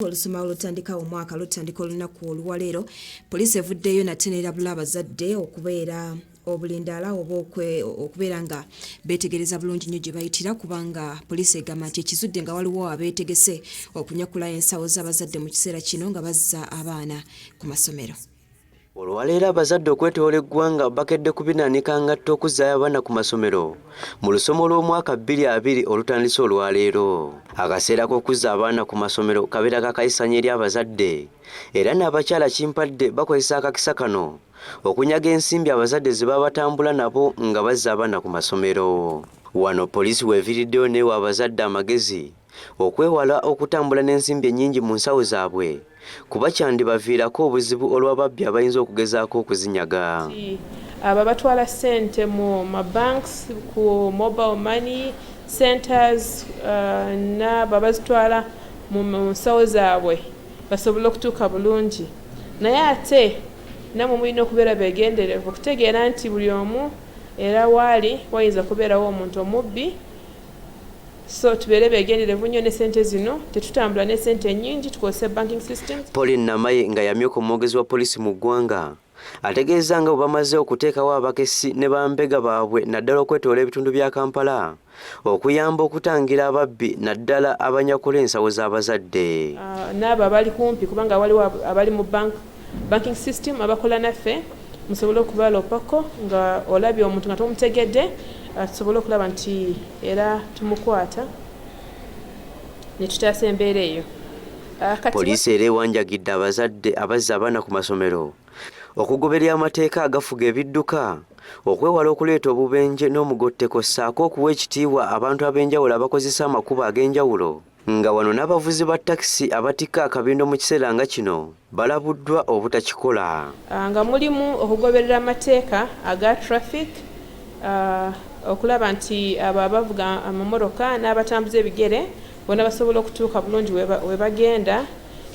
Olusoma olutandika omwaka lutandika olunaku olwaleero poliisi evuddeyo nate n'erabula abazadde okubeera obulindaala oba okubeera nga beetegereza bulungi nnyo gye bayitira kubanga poliisi egamba nti ekizudde nga waliwo abeetegese okunyakula ensawo z'abazadde mu kiseera kino nga bazza abaana ku masomero. Olwaleero abazadde okwetoola eggwanga bakedde kubinaanika ngatto okuzzaayo abaana ku masomero mu lusoma lw'omwaka 2020 olutandise olwaleero. Akaseera k'okuzza abaana ku masomero kabeera kakayisanya eri abazadde era n'Abakyalakimpadde bakozesa akakisa kano okunyaga ensimbi abazadde ze baba batambula nabo nga bazza abaana ku masomero. Wano poliisi weeviiriddeyo neewa abazadde amagezi okwewala okutambula n'ensimbi ennyingi mu nsawo zaabwe kuba kyandibaviirako obuzibu olw'ababbi abayinza okugezaako okuzinyaga. Abo batwala ssente mu mabanks ku mobile money centers n'abo bazitwala mu nsawo zaabwe basobole okutuuka bulungi, naye ate namwe mulina okubeera beegenderevu okutegeera nti buli omu era waali wayinza kubeerawo omuntu omubbi. So tubeere beegenderevu nnyo ne ssente zino, tetutambula ne ssente nnyingi, tukozesa banking system. Pauline Namaye nga yamyuka omwogezi wa poliisi mu ggwanga ategeeza nga bwe bamaze okuteekawo abakesi ne bambega baabwe naddala okwetoola ebitundu bya Kampala okuyamba okutangira ababbi naddala abanyakula ensawo z'abazadde. N'abo abali kumpi kubanga waliwo abali mu banking system abakola naffe musobole okubalopako nga olabye omuntu nga tomutegedde tusobole okulaba nti era tumukwata ne tutaasa embeera eyo. Poliisi era ewanjagidde abazadde abazza abaana ku masomero okugoberera amateeka agafuga ebidduka, okwewala okuleeta obubenje n'omugotteko ssaako okuwa ekitiibwa abantu ab'enjawulo abakozesa amakubo ag'enjawulo, nga wano n'abavuzi ba takisi abatikka akabindo mu kiseera nga kino balabuddwa obutakikola. Nga mulimu okugoberera amateeka aga traffic, okulaba nti abo abavuga amamotoka n'abatambuza ebigere bonna basobola okutuuka bulungi we bagenda,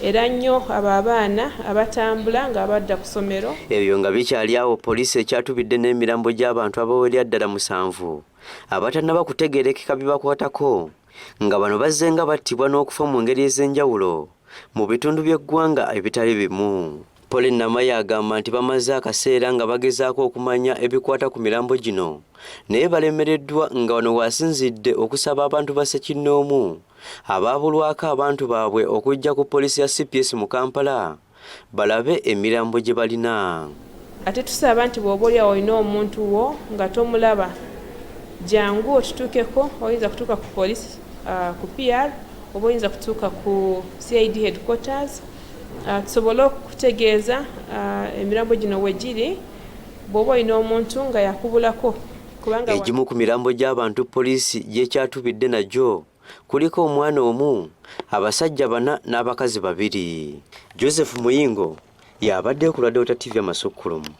era nnyo abo abaana abatambula nga badda ku ssomero. Ebyo nga bikyali awo, poliisi ekyatubidde n'emirambo gy'abantu abawerera ddala 7 abatannaba kutegeerekeka bibakwatako, nga bano bazze nga battibwa n'okufa mu ngeri ez'enjawulo mu bitundu by'eggwanga ebitali bimu. Pauline Namaye agamba nti bamaze akaseera nga bagezaako okumanya ebikwata ku mirambo gino naye balemereddwa, nga wano waasinzidde okusaba abantu ba Ssekinnoomu abaabulwako abantu baabwe okujja ku poliisi ya CPS mu Kampala balabe emirambo gye balina. Ate tusaba nti bw'oba oli awo olina omuntu wo nga tomulaba, jangu otutuukeko. Oyinza kutuuka ku poliisi ku PR oba oyinza kutuuka ku CID headquarters tusobole okutegeeza emirambo gino we giri bw'oba olina omuntu nga yakubulako. Egimu ku mirambo gy'abantu poliisi gyekyatubidde nagyo kuliko omwana omu, abasajja 4 n'abakazi 2. Joseph Muyingo y'abadde ku Delta TV Amasukkulumu.